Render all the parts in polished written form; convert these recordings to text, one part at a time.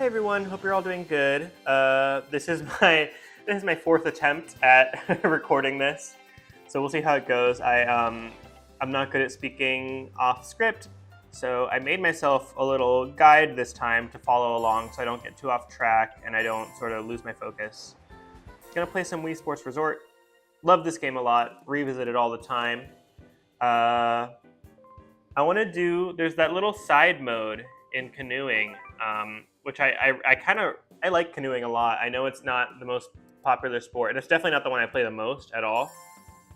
Hey everyone, hope you're all doing good. This is my fourth attempt at recording this, so we'll see how it goes. I'm not good at speaking off script, so I made myself a little guide this time to follow along, so I don't get too off track and I don't sort of lose my focus. Gonna play some Wii Sports Resort. Love this game a lot. Revisit it all the time. I want to do. There's that little side mode in canoeing, which I like canoeing a lot. I know it's not the most popular sport, and it's definitely not the one I play the most at all.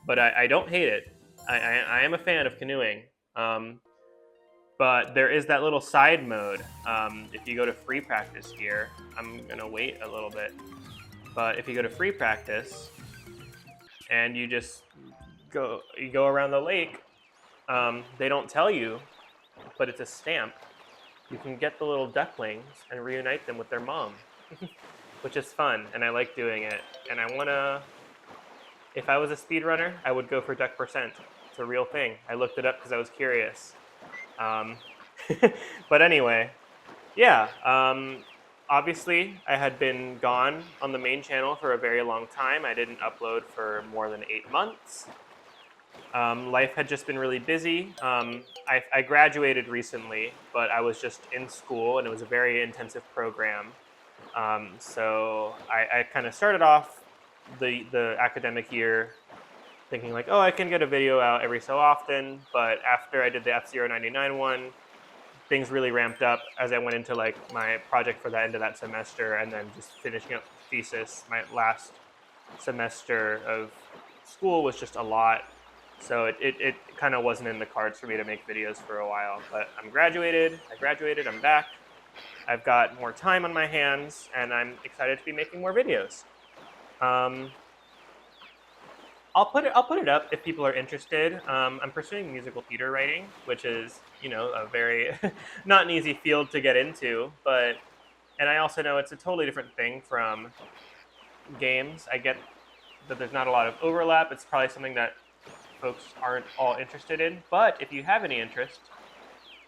But I don't hate it. I am a fan of canoeing. But there is that little side mode. If you go to free practice here, I'm gonna wait a little bit. But if you go to free practice and you go around the lake, they don't tell you, but it's a stamp. You can get the little ducklings and reunite them with their mom, which is fun, and I like doing it. And if I was a speedrunner, I would go for duck percent. It's a real thing. I looked it up because I was curious. But anyway, yeah. Obviously, I had been gone on the main channel for a very long time. I didn't upload for more than 8 months. Life had just been really busy. I graduated recently, but I was just in school, and it was a very intensive program. So I kind of started off the academic year thinking like, oh, I can get a video out every so often. But after I did the F-Zero 99 one, things really ramped up as I went into like my project for the end of that semester, and then just finishing up the thesis. My last semester of school was just a lot. So it kind of wasn't in the cards for me to make videos for a while, but I graduated, I'm back. I've got more time on my hands, and I'm excited to be making more videos. I'll put it up if people are interested. I'm pursuing musical theater writing, which is, a very, not an easy field to get into, and I also know it's a totally different thing from games. I get that there's not a lot of overlap. It's probably something that folks aren't all interested in, but if you have any interest,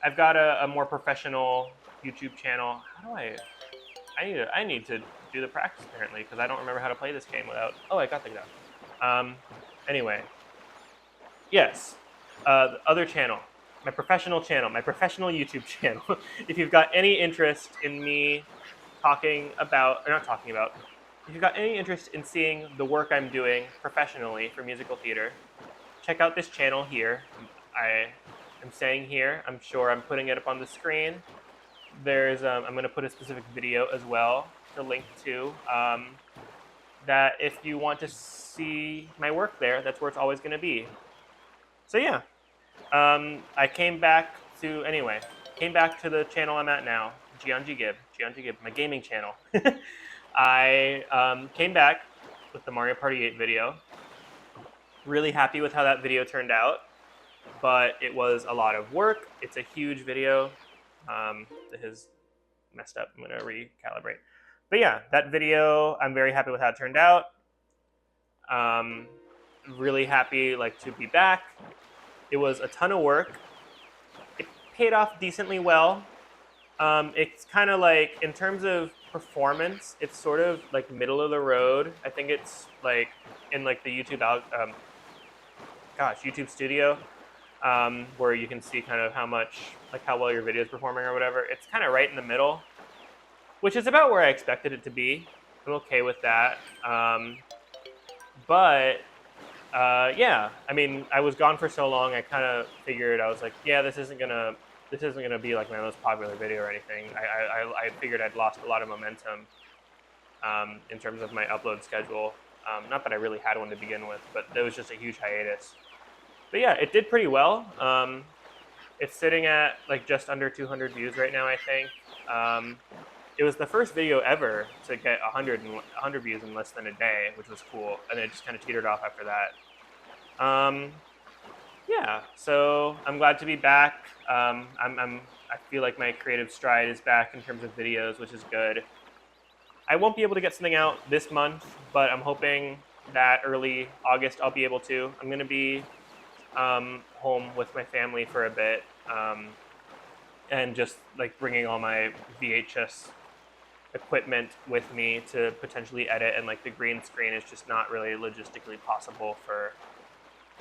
I've got a more professional YouTube channel. I need to do the practice apparently, because I don't remember how to play this game without. Oh, I got the gun. Anyway, yes, the other channel, my professional YouTube channel. If you've got any interest in me if you've got any interest in seeing the work I'm doing professionally for musical theater, check out this channel here. I am saying here, I'm sure I'm putting it up on the screen. I'm going to put a specific video as well to link to, that if you want to see my work there, that's where it's always going to be. So yeah, I came back to the channel I'm at now, Geonji Gib, my gaming channel. I came back with the Mario Party 8 video. Really happy with how that video turned out, but it was a lot of work. It's a huge video. It has messed up. I'm going to recalibrate. But yeah, that video, I'm very happy with how it turned out. Really happy to be back. It was a ton of work. It paid off decently well. It's kind of like, in terms of performance, it's sort of like middle of the road. I think it's like in the YouTube YouTube Studio, where you can see kind of how well your video is performing or whatever. It's kind of right in the middle, which is about where I expected it to be. I'm okay with that. Yeah, I mean, I was gone for so long. I kind of figured, I was like, yeah, this isn't gonna be like my most popular video or anything. I figured I'd lost a lot of momentum in terms of my upload schedule. Not that I really had one to begin with, but there was just a huge hiatus. But yeah, it did pretty well. It's sitting at just under 200 views right now, I think. It was the first video ever to get 100 views in less than a day, which was cool, and it just kind of teetered off after that. Yeah, so I'm glad to be back. I feel like my creative stride is back in terms of videos, which is good. I won't be able to get something out this month, but I'm hoping that early August I'll be able to. I'm going to be home with my family for a bit, and just bringing all my VHS equipment with me to potentially edit, and like the green screen is just not really logistically possible for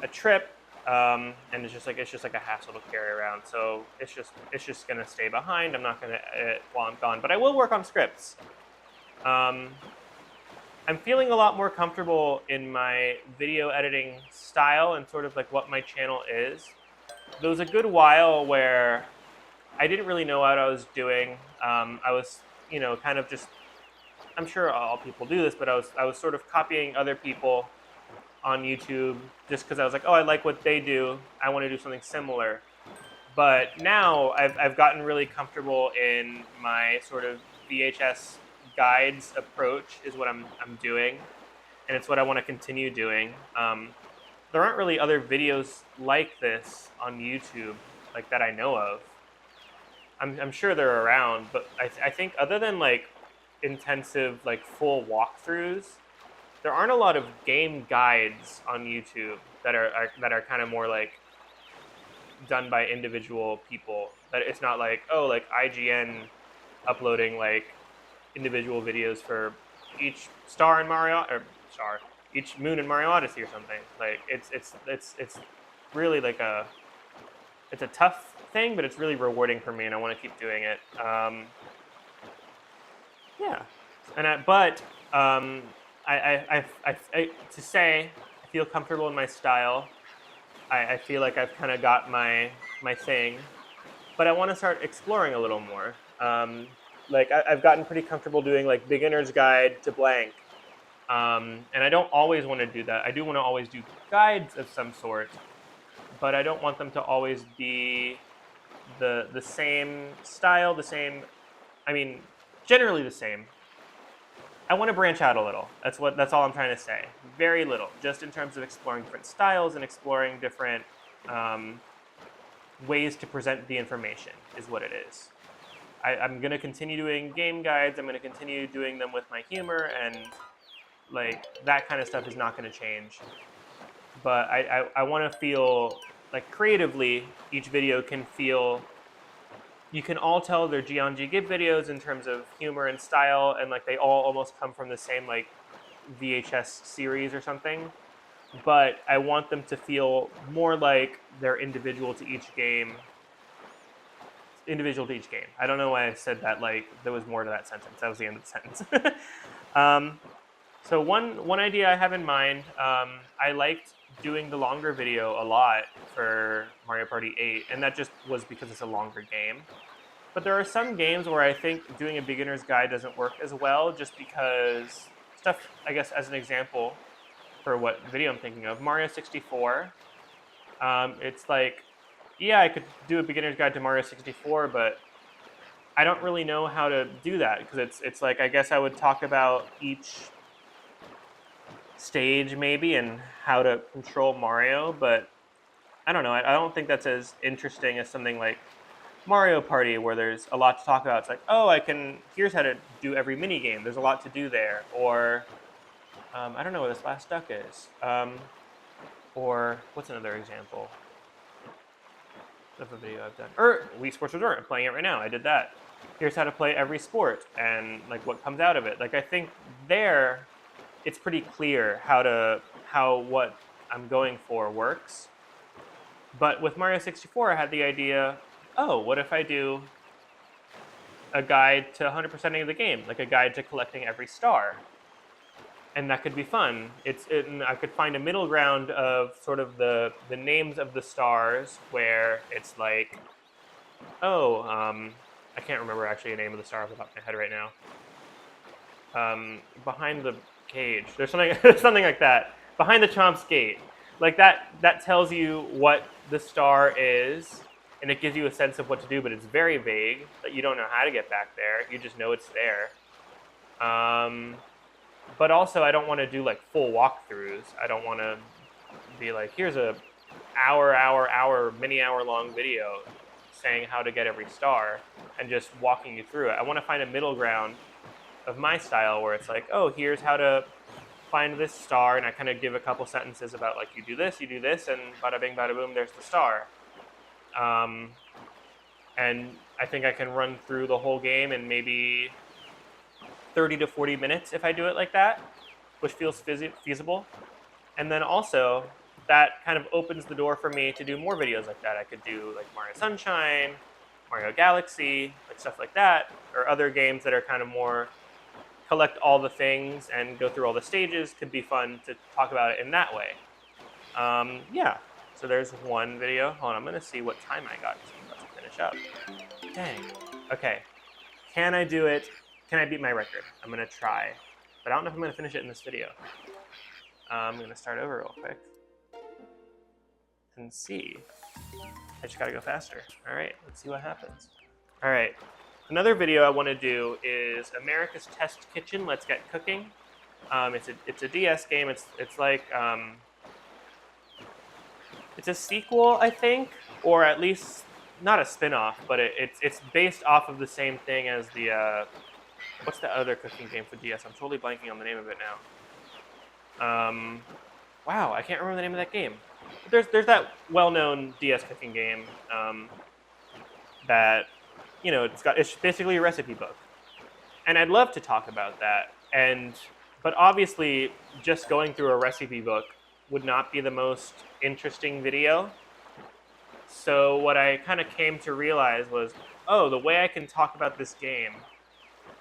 a trip. And it's just like a hassle to carry around. So it's just gonna stay behind. I'm not gonna edit while I'm gone, but I will work on scripts. Um, I'm feeling a lot more comfortable in my video editing style and sort of like what my channel is. There was a good while where I didn't really know what I was doing. I was, kind of just. I'm sure all people do this, but I was sort of copying other people on YouTube just because I was like, oh, I like what they do. I want to do something similar. But now I've gotten really comfortable in my sort of VHS guides approach is what I'm doing, and it's what I want to continue doing. There aren't really other videos like this on YouTube, like that I know of. I'm sure they're around, but I think other than like intensive like full walkthroughs, there aren't a lot of game guides on YouTube that are kind of more like done by individual people. That it's not like, oh, like IGN uploading like individual videos for each star in Mario, or star, each moon in Mario Odyssey or something. Like it's really like it's a tough thing, but it's really rewarding for me, and I want to keep doing it. Yeah, but to say I feel comfortable in my style. I feel like I've kind of got my thing, but I want to start exploring a little more. Like I've gotten pretty comfortable doing like beginner's guide to blank, and I don't always want to do that. I do want to always do guides of some sort, but I don't want them to always be the same style, the same. I mean, generally the same. I want to branch out a little. That's all I'm trying to say. Very little, just in terms of exploring different styles and exploring different ways to present the information is what it is. I'm going to continue doing game guides. I'm going to continue doing them with my humor, and like that kind of stuff is not going to change. But I want to feel like creatively, each video can feel. You can all tell they're Geonji Gib videos in terms of humor and style, and like they all almost come from the same like VHS series or something. But I want them to feel more like they're individual to each game. Individual to each game. I don't know why I said that. Like there was more to that sentence. That was the end of the sentence. So one idea I have in mind. I liked doing the longer video a lot for Mario Party 8, and that just was because it's a longer game. But there are some games where I think doing a beginner's guide doesn't work as well, just because stuff, I guess, as an example for what video I'm thinking of, Mario 64, it's like, yeah, I could do a beginner's guide to Mario 64, but I don't really know how to do that, because it's like, I guess I would talk about each stage maybe and how to control Mario, but I don't know. I don't think that's as interesting as something like Mario Party, where there's a lot to talk about. It's like, oh, here's how to do every mini game. There's a lot to do there. Or, I don't know where this last duck is. Or, what's another example of a video I've done? Wii Sports Resort. I'm playing it right now. I did that. Here's how to play every sport and like what comes out of it. Like I think there, it's pretty clear how what I'm going for works. But with Mario 64, I had the idea, oh, what if I do a guide to 100%ing of the game, like a guide to collecting every star? And that could be fun. I could find a middle ground of sort of the names of the stars, where it's like, oh, I can't remember actually the name of the star off the top of my head right now. Behind the cage. There's something like that. Behind the Chomp's gate. Like that tells you what the star is, and it gives you a sense of what to do, but it's very vague, that you don't know how to get back there. You just know it's there. But also, I don't want to do like full walkthroughs. I don't want to be like, here's a many hour long video saying how to get every star and just walking you through it. I want to find a middle ground of my style where it's like, oh, here's how to find this star, and I kind of give a couple sentences about like, you do this, and bada bing, bada boom, there's the star. And I think I can run through the whole game in maybe 30 to 40 minutes if I do it like that, which feels feasible. And then also, that kind of opens the door for me to do more videos like that. I could do like Mario Sunshine, Mario Galaxy, like stuff like that, or other games that are kind of more collect all the things and go through all the stages. Could be fun to talk about it in that way. Yeah, so there's one video. Hold on, I'm gonna see what time I got because I'm about to finish up. Dang. Okay, can I do it? Can I beat my record? I'm gonna try, but I don't know if I'm gonna finish it in this video. I'm gonna start over real quick and see. I just gotta go faster. All right, let's see what happens. All right, another video I want to do is America's Test Kitchen. Let's Get Cooking. It's a DS game. It's like it's a sequel, I think, or at least not a spin-off, but it's based off of the same thing as the what's the other cooking game for DS? I'm totally blanking on the name of it now. Wow, I can't remember the name of that game. But there's that well-known DS cooking game that it's basically a recipe book, and I'd love to talk about that. But obviously, just going through a recipe book would not be the most interesting video. So what I kind of came to realize was, oh, the way I can talk about this game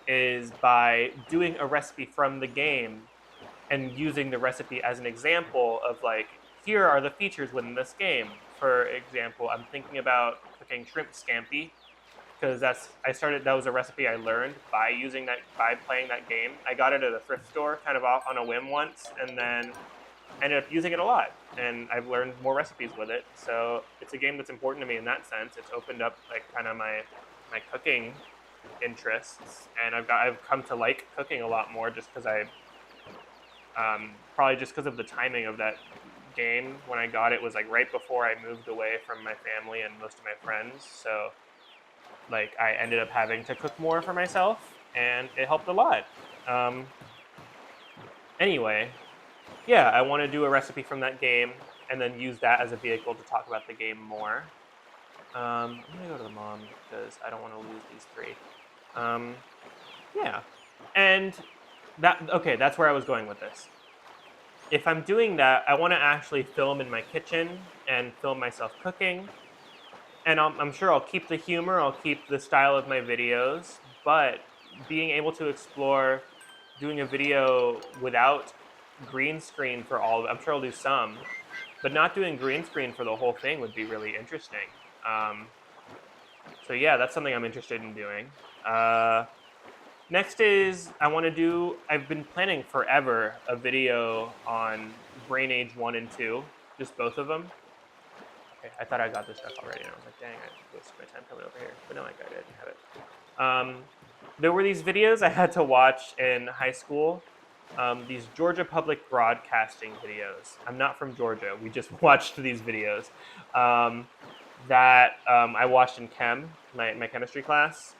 is by doing a recipe from the game and using the recipe as an example of like, here are the features within this game. For example, I'm thinking about cooking shrimp scampi because that was a recipe I learned by playing that game. I got it at a thrift store kind of off on a whim once, and then ended up using it a lot, and I've learned more recipes with it. So it's a game that's important to me in that sense. It's opened up like kind of my cooking interests, and I've come to like cooking a lot more just because probably just because of the timing of that game. When I got it was like right before I moved away from my family and most of my friends, so like I ended up having to cook more for myself, and it helped a lot. Anyway, yeah, I want to do a recipe from that game and then use that as a vehicle to talk about the game more. I'm gonna go to the mom because I don't want to lose these three. Yeah, and that's where I was going with this. If I'm doing that, I want to actually film in my kitchen and film myself cooking. And I'm sure I'll keep the humor, I'll keep the style of my videos, but being able to explore doing a video without green screen for all of it, I'm sure I'll do some, but not doing green screen for the whole thing would be really interesting. So yeah, that's something I'm interested in doing. Next is I've been planning forever a video on Brain Age 1 and 2, just both of them. Okay, I thought I got this stuff already, and I was like, dang, I wasted my time coming over here. But no, I didn't have it. There were these videos I had to watch in high school, these Georgia Public Broadcasting videos. I'm not from Georgia. We just watched these videos that I watched in chem, my chemistry class.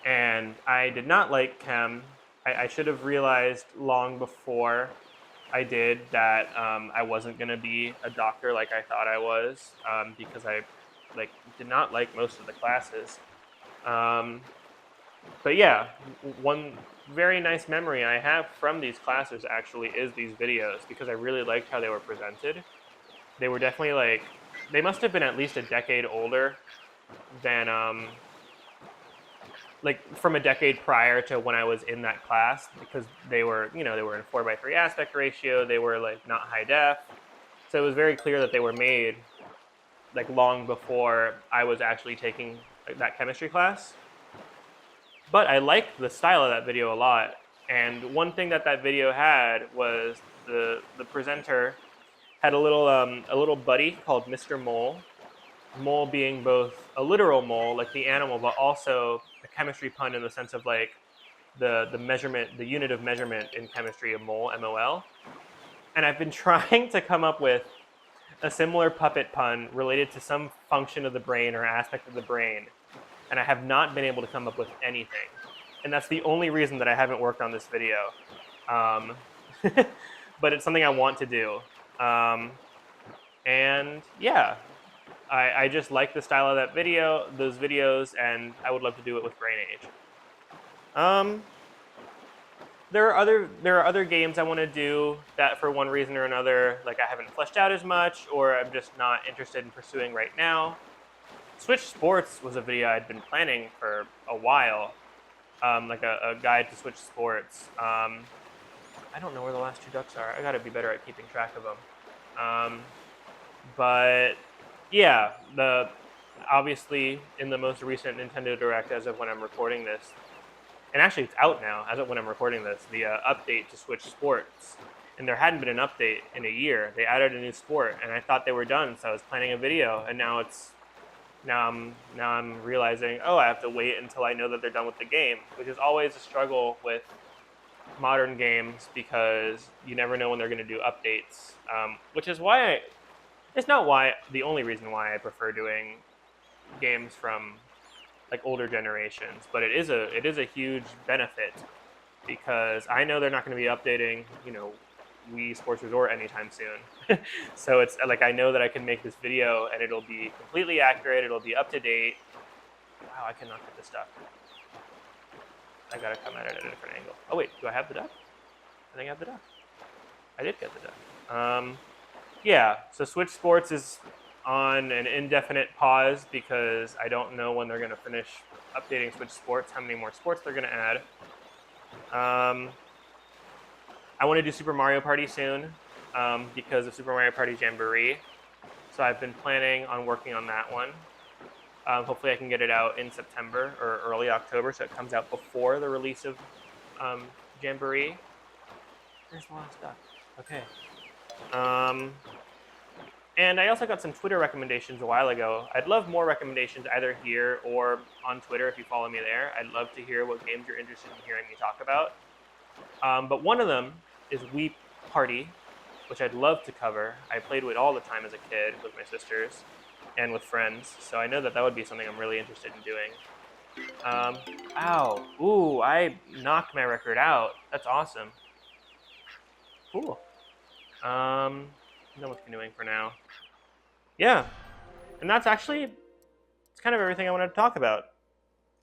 And I did not like chem. I should have realized long before I did that I wasn't going to be a doctor like I thought I was, because I did not like most of the classes. But yeah, one very nice memory I have from these classes actually is these videos, because I really liked how they were presented. They were definitely they must have been at least a decade older than from a decade prior to when I was in that class, because they were in 4:3 aspect ratio. They were not high def, so it was very clear that they were made long before I was actually taking that chemistry class. But I liked the style of that video a lot, and one thing that video had was the presenter had a little buddy called Mr. Mole. Mole being both a literal mole, like the animal, but also a chemistry pun in the sense of the measurement, the unit of measurement in chemistry of mole, MOL. And I've been trying to come up with a similar puppet pun related to some function of the brain or aspect of the brain, and I have not been able to come up with anything. And that's the only reason that I haven't worked on this video. But it's something I want to do. And yeah, I just like the style of those videos, and I would love to do it with Brain Age. there are other games I want to do that for one reason or another, like I haven't fleshed out as much, or I'm just not interested in pursuing right now. Switch Sports was a video I'd been planning for a while, like a guide to Switch Sports. I don't know where the last two ducks are. I gotta be better at keeping track of them. But yeah, the obviously in the most recent Nintendo Direct, as of when I'm recording this, and actually it's out now as of when I'm recording this, the update to Switch Sports, and there hadn't been an update in a year. They added a new sport, and I thought they were done, so I was planning a video, and now I'm realizing, oh, I have to wait until I know that they're done with the game, which is always a struggle with modern games because you never know when they're going to do updates. Which is why it's not why the only reason why I prefer doing games from like older generations, but it is a huge benefit because I know they're not going to be updating, Wii Sports Resort anytime soon. So it's like I know that I can make this video and it'll be completely accurate, it'll be up to date. Wow, I cannot get this duck. I gotta come at it at a different angle. Oh wait, do I have the duck? I think I have the duck. I did get the duck. Yeah, so Switch Sports is on an indefinite pause because I don't know when they're gonna finish updating Switch Sports, how many more sports they're gonna add. I want to do Super Mario Party soon because of Super Mario Party Jamboree. So I've been planning on working on that one. Hopefully I can get it out in September or early October so it comes out before the release of Jamboree. There's the last duck. Okay. And I also got some Twitter recommendations a while ago. I'd love more recommendations either here or on Twitter if you follow me there. I'd love to hear what games you're interested in hearing me talk about. But one of them is Wii Party, which I'd love to cover. I played with all the time as a kid with my sisters and with friends, so I know that would be something I'm really interested in doing. Ow. Ooh, I knocked my record out. That's awesome. Cool. I'm done with canoeing for now. Yeah. And that's actually, it's kind of everything I wanted to talk about.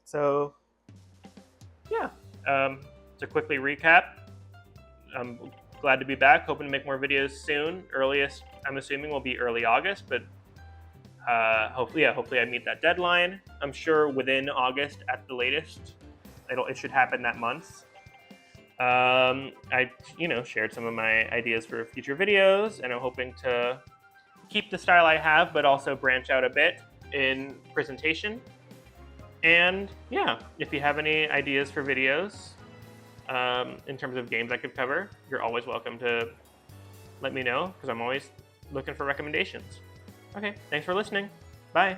So, yeah. To quickly recap, I'm glad to be back. Hoping to make more videos soon. Earliest, I'm assuming, will be early August, but hopefully I meet that deadline. I'm sure within August at the latest. It should happen that month. I shared some of my ideas for future videos, and I'm hoping to keep the style I have, but also branch out a bit in presentation. And yeah, if you have any ideas for videos, in terms of games I could cover, you're always welcome to let me know because I'm always looking for recommendations. Okay, thanks for listening. Bye.